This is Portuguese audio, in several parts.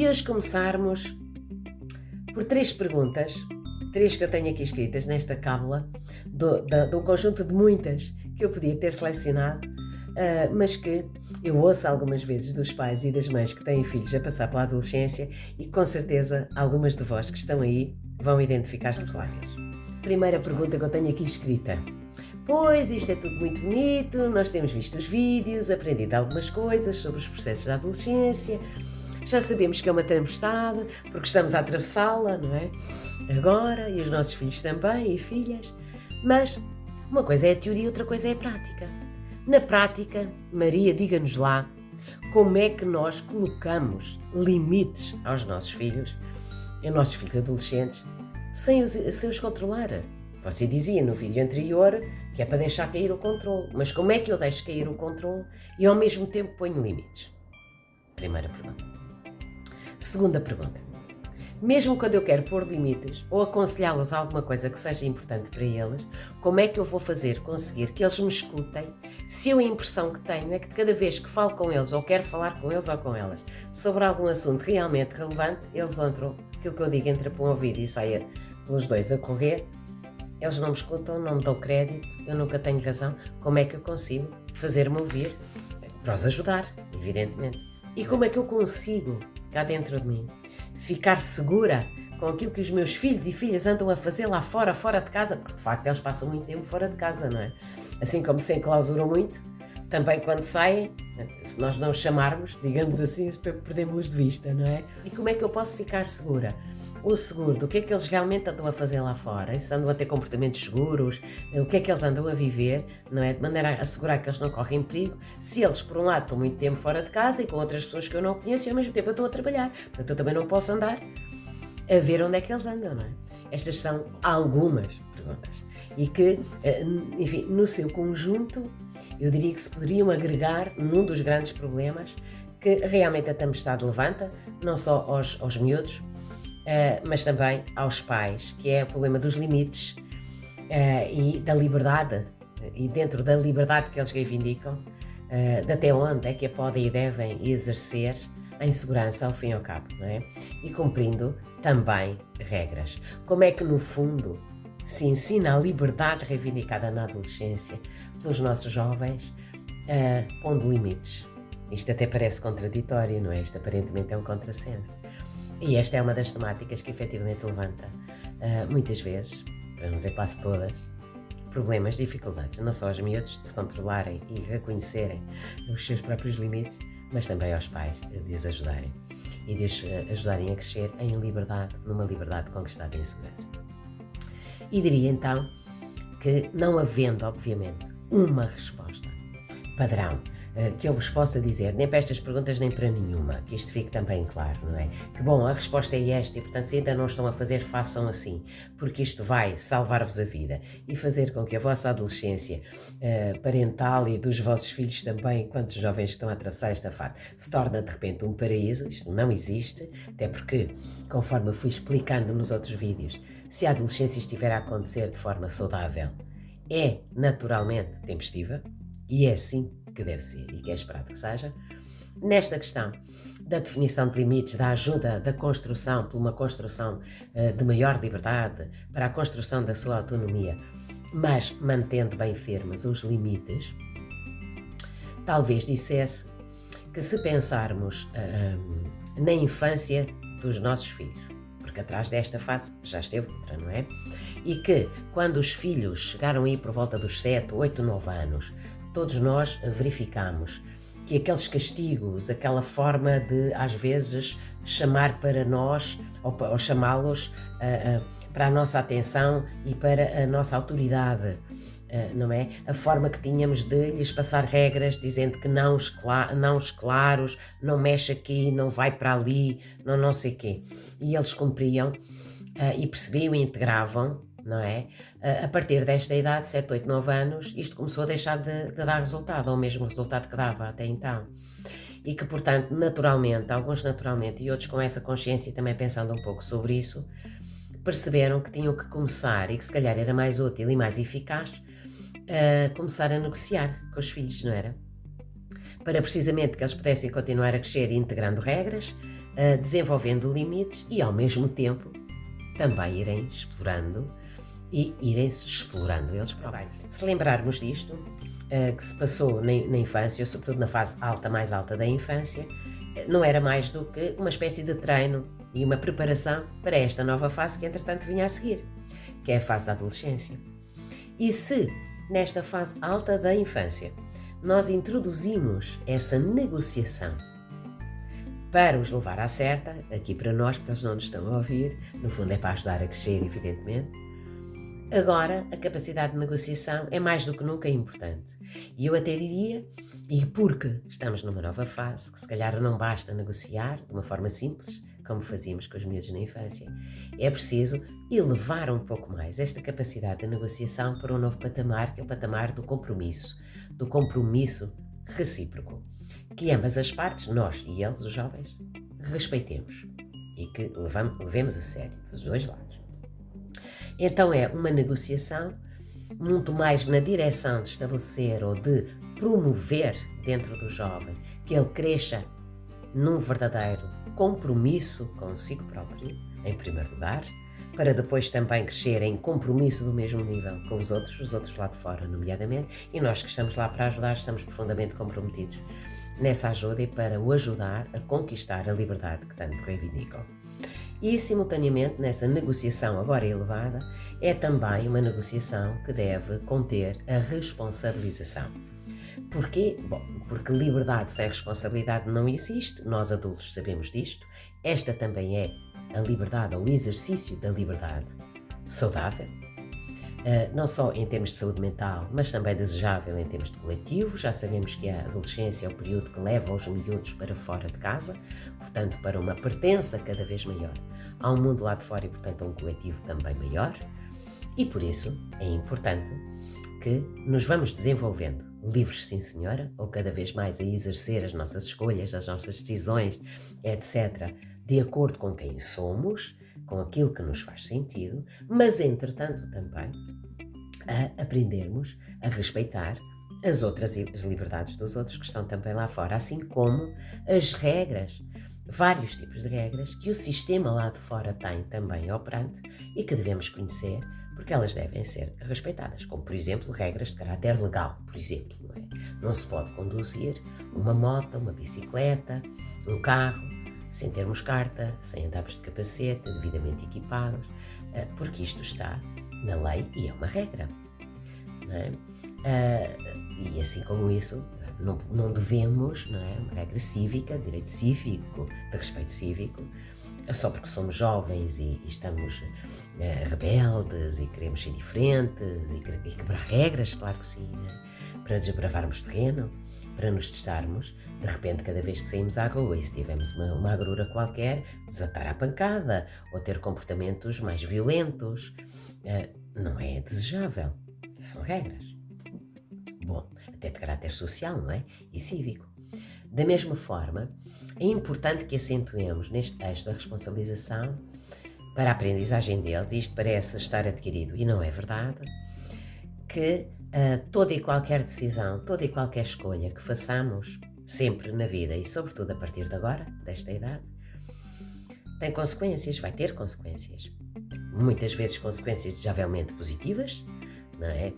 hoje começarmos por 3 perguntas, 3 que eu tenho aqui escritas nesta cábula, de um conjunto de muitas que eu podia ter selecionado, mas que eu ouço algumas vezes dos pais e das mães que têm filhos a passar pela adolescência e com certeza algumas de vós que estão aí vão identificar-se com elas. Primeira pergunta que eu tenho aqui escrita. Pois, isto é tudo muito bonito, nós temos visto os vídeos, aprendido algumas coisas sobre os processos da adolescência, já sabemos que é uma tempestade, porque estamos a atravessá-la, não é? Agora, e os nossos filhos também, e filhas. Mas uma coisa é a teoria e outra coisa é a prática. Na prática, Maria, diga-nos lá, como é que nós colocamos limites aos nossos filhos adolescentes, sem os controlar? Você dizia no vídeo anterior que é para deixar cair o controle, mas como é que eu deixo cair o controle e ao mesmo tempo ponho limites? Primeira pergunta. Segunda pergunta. Mesmo quando eu quero pôr limites ou aconselhá-los a alguma coisa que seja importante para eles, como é que eu vou conseguir que eles me escutem se eu a impressão que tenho é que cada vez que falo com eles ou quero falar com eles ou com elas sobre algum assunto realmente relevante, eles entram, aquilo que eu digo entra para um ouvido e saia pelos dois a correr, eles não me escutam, não me dão crédito, eu nunca tenho razão, como é que eu consigo fazer-me ouvir para os ajudar, evidentemente. E como é que eu consigo, cá dentro de mim, ficar segura com aquilo que os meus filhos e filhas andam a fazer lá fora de casa, porque de facto eles passam muito tempo fora de casa, não é? Assim como se enclausuram muito, também quando saem, se nós não os chamarmos, digamos assim, perdemos de vista, não é? E como é que eu posso ficar segura? Ou seguro do que é que eles realmente andam a fazer lá fora, e se andam a ter comportamentos seguros, o que é que eles andam a viver, não é? De maneira a assegurar que eles não correm perigo, se eles, por um lado, estão muito tempo fora de casa e com outras pessoas que eu não conheço e ao mesmo tempo eu estou a trabalhar, portanto eu também não posso andar a ver onde é que eles andam, não é? Estas são algumas perguntas e que, enfim, no seu conjunto, eu diria que se poderiam agregar num dos grandes problemas que realmente a tempestade levanta, não só aos miúdos, mas também aos pais, que é o problema dos limites e da liberdade, e dentro da liberdade que eles reivindicam, de até onde é que a podem e devem exercer em segurança ao fim e ao cabo, não é? E cumprindo também regras. Como é que no fundo se ensina a liberdade reivindicada na adolescência pelos nossos jovens, pondo limites? Isto até parece contraditório, não é? Isto aparentemente é um contrassenso. E esta é uma das temáticas que efetivamente levanta, muitas vezes, para não dizer quase todas, problemas, dificuldades, não só aos miúdos de se controlarem e reconhecerem os seus próprios limites, mas também aos pais de os ajudarem e de os ajudarem a crescer em liberdade, numa liberdade conquistada em segurança. E diria então que, não havendo, obviamente, uma resposta padrão que eu vos possa dizer, nem para estas perguntas nem para nenhuma, que isto fique também claro, não é? Que bom, a resposta é esta e portanto se ainda não estão a fazer, façam assim, porque isto vai salvar-vos a vida e fazer com que a vossa adolescência parental e dos vossos filhos também, enquanto jovens que estão a atravessar esta fase, se torna de repente um paraíso. Isto não existe, até porque, conforme eu fui explicando nos outros vídeos, se a adolescência estiver a acontecer de forma saudável, é naturalmente tempestiva e é assim que deve ser e que é esperado que seja. Nesta questão da definição de limites, da ajuda da construção, por uma construção de maior liberdade, para a construção da sua autonomia, mas mantendo bem firmes os limites, talvez dissesse que se pensarmos na infância dos nossos filhos, porque atrás desta fase já esteve outra, não é? E que quando os filhos chegaram aí por volta dos 7, 8, 9 anos, todos nós verificamos que aqueles castigos, aquela forma de, às vezes, chamar para nós, ou chamá-los para a nossa atenção e para a nossa autoridade, não é? A forma que tínhamos de lhes passar regras, dizendo que não os claros, não mexe aqui, não vai para ali, não sei quê. E eles cumpriam e percebiam e integravam, não é? A partir desta idade, 7, 8, 9 anos, isto começou a deixar de dar resultado, ou o mesmo resultado que dava até então. E que, portanto, alguns naturalmente e outros com essa consciência e também pensando um pouco sobre isso, perceberam que tinham que começar, e que se calhar era mais útil e mais eficaz, começar a negociar com os filhos, não era? Para precisamente que eles pudessem continuar a crescer integrando regras, desenvolvendo limites e, ao mesmo tempo, também irem explorando e irem-se explorando eles próprios. Se lembrarmos disto, que se passou na infância, sobretudo na fase mais alta da infância, não era mais do que uma espécie de treino e uma preparação para esta nova fase que, entretanto, vinha a seguir, que é a fase da adolescência. E se, nesta fase alta da infância, nós introduzimos essa negociação para os levar à certa, aqui para nós, porque eles não nos estão a ouvir, no fundo é para ajudar a crescer, evidentemente, agora a capacidade de negociação é mais do que nunca importante. E eu até diria, e porque estamos numa nova fase, que se calhar não basta negociar de uma forma simples, como fazíamos com os miúdos na infância, é preciso elevar um pouco mais esta capacidade de negociação para um novo patamar, que é o patamar do compromisso recíproco, que ambas as partes, nós e eles, os jovens, respeitemos e que levemos a sério, dos dois lados. Então é uma negociação muito mais na direção de estabelecer ou de promover dentro do jovem que ele cresça num verdadeiro compromisso consigo próprio, em primeiro lugar, para depois também crescer em compromisso do mesmo nível com os outros lá de fora, nomeadamente, e nós que estamos lá para ajudar, estamos profundamente comprometidos nessa ajuda e para o ajudar a conquistar a liberdade que tanto reivindicam. E, simultaneamente, nessa negociação agora elevada, é também uma negociação que deve conter a responsabilização. Porquê? Bom, porque liberdade sem responsabilidade não existe, nós adultos sabemos disto. Esta também é a liberdade, ou o exercício da liberdade saudável, não só em termos de saúde mental, mas também desejável em termos de coletivo. Já sabemos que a adolescência é o período que leva os miúdos para fora de casa, portanto para uma pertença cada vez maior ao mundo lá de fora e, portanto, a um coletivo também maior. E por isso é importante que nos vamos desenvolvendo livres, sim senhora, ou cada vez mais a exercer as nossas escolhas, as nossas decisões, etc., de acordo com quem somos, com aquilo que nos faz sentido, mas entretanto também a aprendermos a respeitar as liberdades dos outros que estão também lá fora, assim como as regras, vários tipos de regras que o sistema lá de fora tem também operante e que devemos conhecer, porque elas devem ser respeitadas, como por exemplo regras de caráter legal, por exemplo, não é? Não se pode conduzir uma moto, uma bicicleta, um carro, sem termos carta, sem andarmos de capacete, devidamente equipados, porque isto está na lei e é uma regra. Não é? E assim como isso, não devemos, não é? Uma regra cívica, direito cívico, de respeito cívico, só porque somos jovens e estamos rebeldes e queremos ser diferentes e quebrar regras, claro que sim, né? Para desbravarmos terreno, para nos testarmos, de repente cada vez que saímos à rua e se tivermos uma agrura qualquer, desatar à pancada ou ter comportamentos mais violentos, não é desejável, são regras. Bom, até de caráter social, não é? E cívico. Da mesma forma, é importante que acentuemos neste texto da responsabilização para a aprendizagem deles, e isto parece estar adquirido e não é verdade, que toda e qualquer decisão, toda e qualquer escolha que façamos sempre na vida e sobretudo a partir de agora, desta idade, tem consequências, vai ter consequências. Muitas vezes consequências desejavelmente positivas, não é?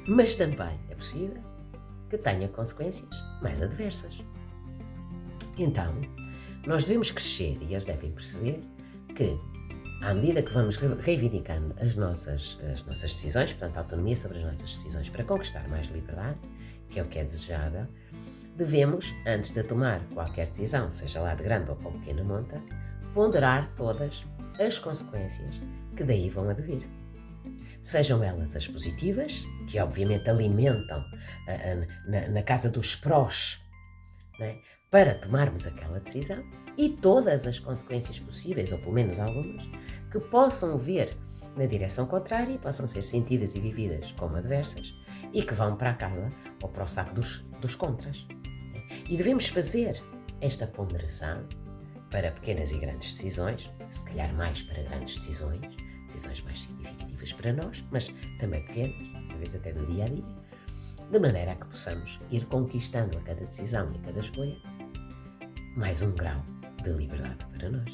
Mas também é possível que tenha consequências mais adversas. Então, nós devemos crescer e eles devem perceber que, à medida que vamos reivindicando as nossas decisões, portanto, a autonomia sobre as nossas decisões para conquistar mais liberdade, que é o que é desejável, devemos, antes de tomar qualquer decisão, seja lá de grande ou pequena monta, ponderar todas as consequências que daí vão advir. Sejam elas as positivas, que obviamente alimentam na casa dos prós, não é? Para tomarmos aquela decisão, e todas as consequências possíveis, ou pelo menos algumas, que possam vir na direção contrária e possam ser sentidas e vividas como adversas e que vão para a casa ou para o saco dos contras. E devemos fazer esta ponderação para pequenas e grandes decisões, se calhar mais para grandes decisões mais significativas para nós, mas também pequenas, talvez até do dia a dia, de maneira a que possamos ir conquistando a cada decisão e a cada escolha mais um grau de liberdade para nós.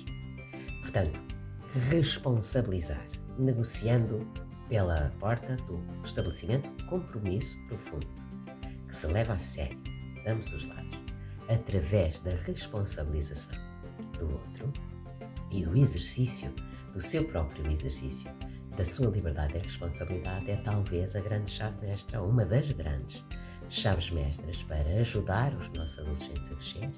Portanto, responsabilizar, negociando pela porta do estabelecimento de compromisso profundo, que se leva a sério, de ambos os lados, através da responsabilização do outro e do exercício, do seu próprio exercício, da sua liberdade e responsabilidade, é talvez a grande chave mestra, uma das grandes chaves mestras para ajudar os nossos adolescentes a crescer,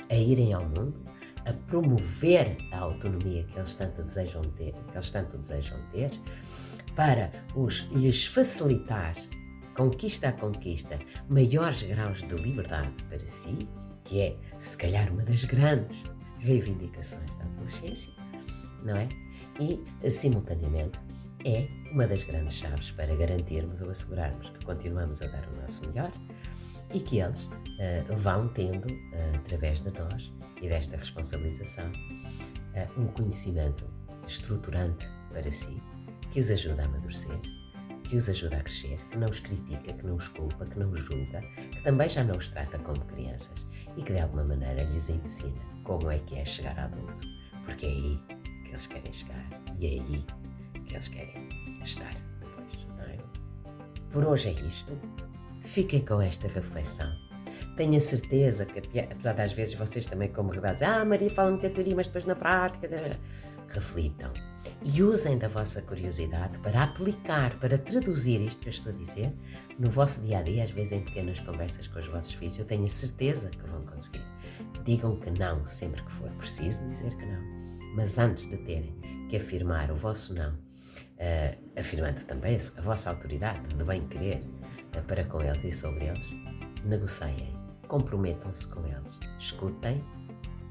a irem ao mundo, a promover a autonomia que eles tanto desejam ter, para lhes facilitar, conquista a conquista, maiores graus de liberdade para si, que é, se calhar, uma das grandes reivindicações da adolescência, não é? E, simultaneamente, é uma das grandes chaves para garantirmos ou assegurarmos que continuamos a dar o nosso melhor e que eles vão tendo, através de nós e desta responsabilização, um conhecimento estruturante para si, que os ajuda a amadurecer, que os ajuda a crescer, que não os critica, que não os culpa, que não os julga, que também já não os trata como crianças e que de alguma maneira lhes ensina como é que é chegar a adulto, porque é aí que eles querem chegar e é aí que eles querem estar depois, não é? Por hoje é isto. Fiquem com esta reflexão. Tenho a certeza que, apesar das vezes vocês também como rebeldes, Maria fala muita teoria, mas depois na prática, reflitam e usem da vossa curiosidade para aplicar, para traduzir isto que eu estou a dizer no vosso dia-a-dia, às vezes em pequenas conversas com os vossos filhos. Eu tenho a certeza que vão conseguir. Digam que não sempre que for preciso dizer que não, mas antes de terem que afirmar o vosso não, afirmando também a vossa autoridade de bem-querer para com eles e sobre eles, negociem, comprometam-se com eles, escutem,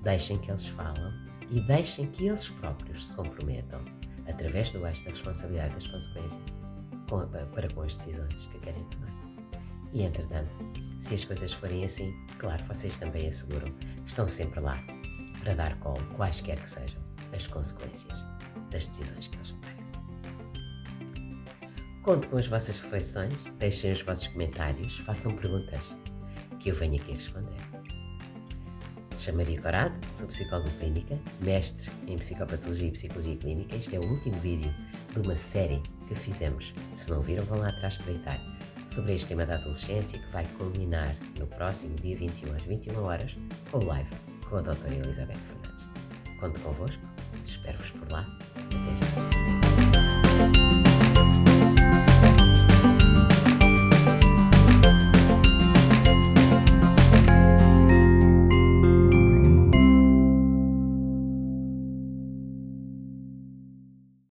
deixem que eles falam e deixem que eles próprios se comprometam, através do eixo da responsabilidade das consequências, para com as decisões que querem tomar. E, entretanto, se as coisas forem assim, claro, vocês também asseguram que estão sempre lá para dar colo, quaisquer que sejam as consequências das decisões que eles tomarem. Conto com as vossas reflexões, deixem os vossos comentários, façam perguntas que eu venho aqui responder. Chamo Maria Corado, sou psicóloga clínica, mestre em psicopatologia e psicologia clínica. Este é o último vídeo de uma série que fizemos. Se não viram, vão lá atrás espreitar, sobre este tema da adolescência, que vai culminar no próximo dia 21 às 21 horas com o live com a doutora Elizabeth Fernandes. Conto convosco, espero-vos por lá. Até já.